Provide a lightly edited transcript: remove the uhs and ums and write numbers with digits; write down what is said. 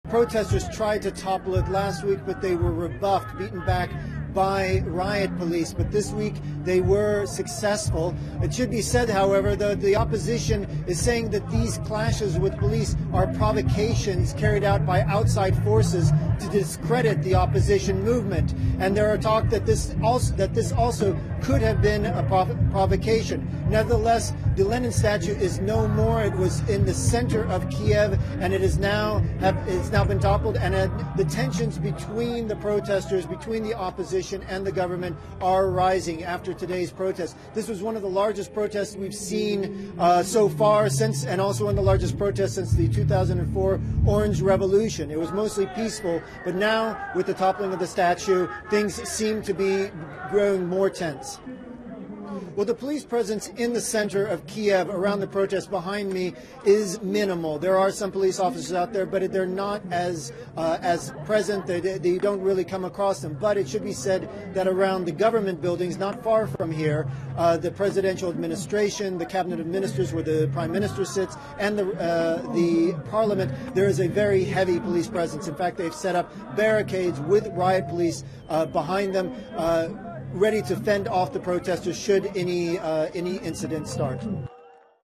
Protesters tried to topple it last week, but they were rebuffed, beaten back by riot police. But this week they were successful. It should be said, however, that the opposition is saying that these clashes with police are provocations carried out by outside forces to discredit the opposition movement. And there are talk that this also could have been a provocation. Nevertheless, the Lenin statue is no more. It was in the center of Kiev, and it's now been toppled. And the tensions between the protesters, between the opposition and the government, are rising after today's protest. This was one of the largest protests we've seen so far, and also one of the largest protests since the 2004 Orange Revolution. It was mostly peaceful, but now with the toppling of the statue, things seem to be growing more tense. Well, the police presence in the center of Kiev around the protest behind me is minimal. There are some police officers out there, but they're not as present. They don't really come across them. But it should be said that around the government buildings, not far from here, the presidential administration, the cabinet of ministers where the prime minister sits, and the parliament, there is a very heavy police presence. In fact, they've set up barricades with riot police behind them, ready to fend off the protesters should any incident start.